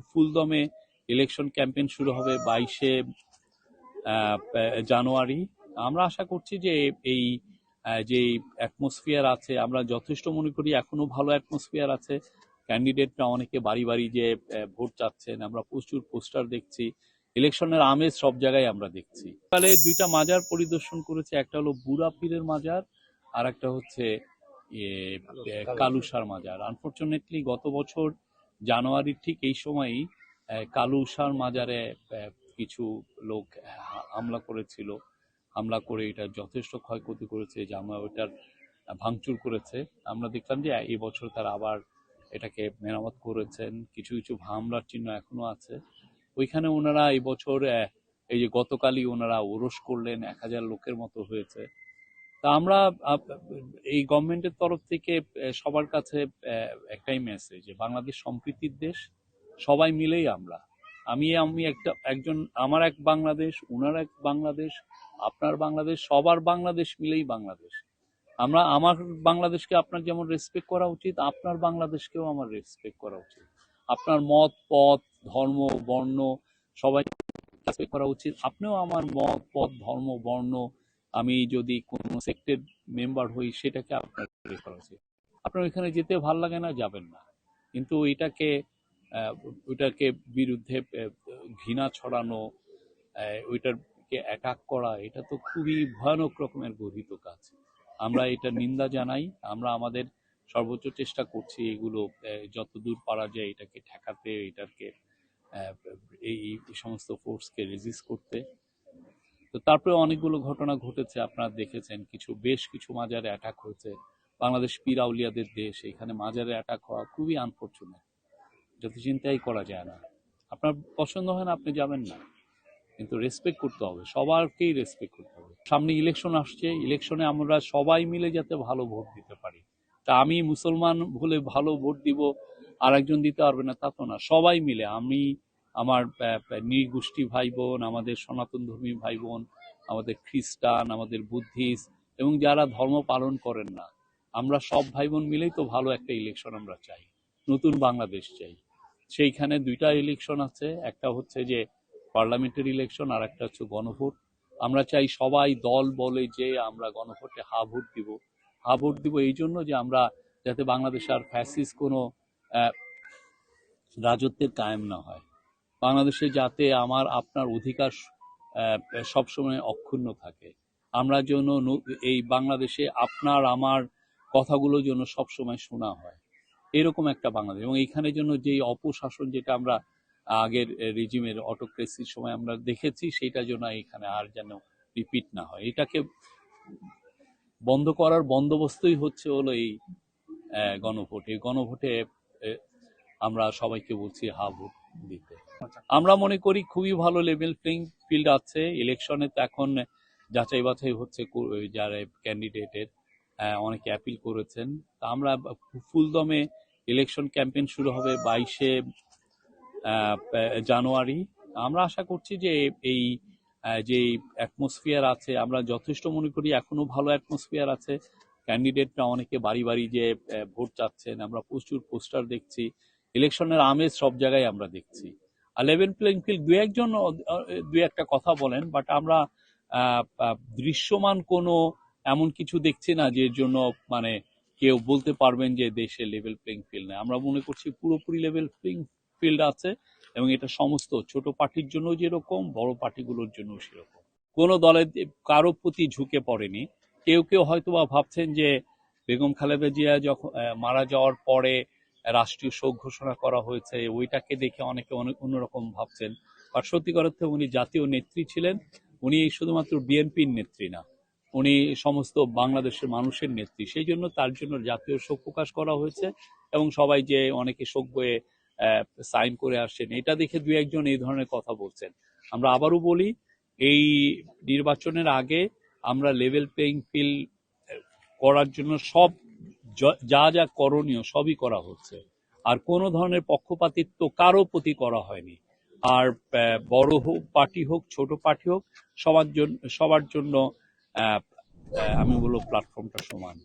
ফুলদমে election campaign শুরু হবে 22শে জানুয়ারি। আমরা আশা করছি যে এই যে অ্যাটমসফিয়ার আছে, আমরা যথেষ্ট মনে করি এখনো ভালো অ্যাটমসফিয়ার আছে। ক্যান্ডিডেটরা অনেকে বাড়ি বাড়ি যে ভোট চাচ্ছেন, আমরা প্রচুর পোস্টার দেখছি, ইলেকশনের আমেজ সব জায়গায় আমরা দেখছি। তাহলে দুইটা মাজার পরিদর্শন করেছে, একটা হলো বুড়া পীরের মাজার আর একটা হচ্ছে কালুসার মাজার। আনফরচুনেটলি গত বছর জানুয়ারির ঠিক এই সময়ই কালুসার মাজারে কিছু লোক হামলা করেছিল, হামলা করে এটা যথেষ্ট ক্ষয়ক্ষতি করেছে, জামা ওটার ভাঙচুর করেছে। আমরা দেখলাম যে এই বছর তারা আবার এটাকে মেরামত করেছেন, কিছু কিছু হামলার চিহ্ন এখনো আছে ওইখানে। ওনারা এই বছর এই যে গতকালই ওনারা ওরস করলেন, 1000 লোকের মতো হয়েছে। তা আমরা এই গভর্নমেন্টের তরফ থেকে সবার কাছে একটাই মেসেজ, যে বাংলাদেশ সম্প্রীতির দেশ, সবাই মিলেই আমরা, আমি একজন, আমার এক বাংলাদেশ, উনার এক বাংলাদেশ, আপনার বাংলাদেশ, সবার বাংলাদেশ মিলেই বাংলাদেশ। আমার বাংলাদেশকে আপনার যেমন রেসপেক্ট করা উচিত, আপনার বাংলাদেশকেও আমার রেসপেক্ট করা উচিত। আপনার মত, পথ, ধর্ম, বর্ণ সবাই রেসপেক্ট করা উচিত। আপনিও আমার মত, পথ, ধর্ম, বর্ণ, আমি যদি কোনো সেক্টের মেম্বার হই সেটাকে আপনার করা উচিত। আপনার ওইখানে যেতে ভালো লাগে না, যাবেন না, কিন্তু ওইটাকে বিরুদ্ধে ঘৃণা ছড়ানো, ওইটাকে অ্যাটাক করা, এটা তো খুবই ভয়ানক রকমের গর্হিত কাজ। আমরা এটা নিন্দা জানাই। আমরা আমাদের সর্বোচ্চ চেষ্টা করছি এগুলো যতদূর পারা যায় এটাকে ঠেকাতে, এটাকে এই সমস্ত ফোর্সকে রেজিস্ট করতে। তো তারপরে অনেকগুলো ঘটনা ঘটেছে, আপনারা দেখেছেন, বেশ কিছু মাজারে অ্যাটাক হয়েছে। বাংলাদেশ পীর আউলিয়াদের দেশ, এখানে মাজারে অ্যাটাক হওয়া খুবই আনফরচুনেট, যত চিন্তাই করা যায় না। আপনার পছন্দ হয় না, আপনি যাবেন না, কিন্তু রেসপেক্ট করতে হবে, সবারকেই রেসপেক্ট করতে হবে। সামনে ইলেকশন আসছে, ইলেকশনে আমরা সবাই মিলে যাতে ভালো ভোট দিতে পারি। তা আমি মুসলমান হলে ভালো ভোট দিব, আর একজন দিতে পারবে না তা তো না। সবাই মিলে, আমি, আমার নৃগোষ্ঠী ভাই বোন, আমাদের সনাতন ধর্মী ভাই বোন, আমাদের খ্রিস্টান, আমাদের বুদ্ধিস্ট এবং যারা ধর্ম পালন করেন না, আমরা সব ভাই বোন মিলেই তো ভালো একটা ইলেকশন আমরা চাই, নতুন বাংলাদেশ চাই। সেইখানে দুইটা ইলেকশন আছে, একটা হচ্ছে যে পার্লামেন্টের ইলেকশন, আর একটা হচ্ছে গণভোট। আমরা চাই সবাই দল বলে যে আমরা গণভোটে হা ভোট দিব এই জন্য যে আমরা যাতে বাংলাদেশে আর ফ্যাসিস্ট কোনো রাজত্বের কায়েম না হয়, বাংলাদেশে যাতে আমার আপনার অধিকার সবসময় অক্ষুণ্ণ থাকে, আমরা যেন এই বাংলাদেশে আপনার আমার কথাগুলো যেন সবসময় শোনা হয়, এরকম একটা বাংলাদেশ। এবং এইখানে জন্য যে অপশাসন যেটা আমরা আগের রেজিমের অটোক্রেসির সময় আমরা দেখেছি, সেইটা যেন এখানে আর যেন রিপিট না হয়, এটাকে বন্ধ করার বন্দোবস্তই হলো এই গণভোট। এই গণভোটে আমরা সবাইকে বলছি হা ভোট দিতে। আমরা মনে করি খুবই ভালো লেভেল প্লেইং ফিল্ড আছে। ইলেকশনে তো এখন যাচাই বাছাই হচ্ছে যারা ক্যান্ডিডেটের, অনেকে অ্যাপিল করেছেন। তা আমরা ফুলদমে ইলেকশন ক্যাম্পেইন শুরু হবে 22শে জানুয়ারি। আমরা আশা করছি যে এই যে অ্যাটমসফিয়ার আছে, আমরা যথেষ্ট মনে করি এখনো ভালো অ্যাটমসফিয়ার আছে। ক্যান্ডিডেটরা অনেকে বাড়ি বাড়ি যে ভোট চাচ্ছেন, আমরা প্রচুর পোস্টার দেখছি, ইলেকশনের আমেজ সব জায়গায় আমরা দেখছি। আর লেভেল প্লেইং ফিল্ড, দুই একটা কথা বলেন, বাট আমরা দৃশ্যমান কোনো এমন কিছু দেখছি না যে জন্য মানে কেউ বলতে পারবেন যে দেশে লেভেল প্লেইং ফিল্ড নেই। আমরা মনে করছি পুরোপুরি লেভেল প্লেইং ফিল্ড আছে, এবং এটা সমস্ত ছোট পার্টির জন্য যেরকম, বড় পার্টিগুলোর জন্য সেরকম। কোনো দলের কারো প্রতি ঝুঁকে পড়েনি। কেউ কেউ হয়তোবা ভাবছেন যে বেগম খালেদা জিয়া যখন মারা যাওয়ার পরে রাষ্ট্রীয় শোক ঘোষণা করা হয়েছে, ওইটাকে দেখে অনেকে অনেক অন্যরকম ভাবছেন। আর সত্যিকার অর্থে উনি জাতীয় নেত্রী ছিলেন, উনি শুধুমাত্র বিএনপির নেত্রী না, উনি সমস্ত বাংলাদেশের মানুষের নেত্রী। সেই জন্য তার জন্য জাতীয় শোক প্রকাশ করা হয়েছে, এবং সবাই যে অনেকে শোক বইয়ে সাইন করে আসছেন, এটা দেখে দুই একজন এই ধরনের কথা বলছেন। আমরা আবারও বলি, এই নির্বাচনের আগে আমরা লেভেল প্লেইং ফিল্ড করার জন্য সব যা যা করণীয় সবই করা হচ্ছে, আর কোনো ধরনের পক্ষপাতিত্ব কারো প্রতি করা হয়নি। আর বড় হোক পার্টি হোক, ছোট পার্টি হোক, সবার জন্য আমি বলবো প্ল্যাটফর্মটা সমান।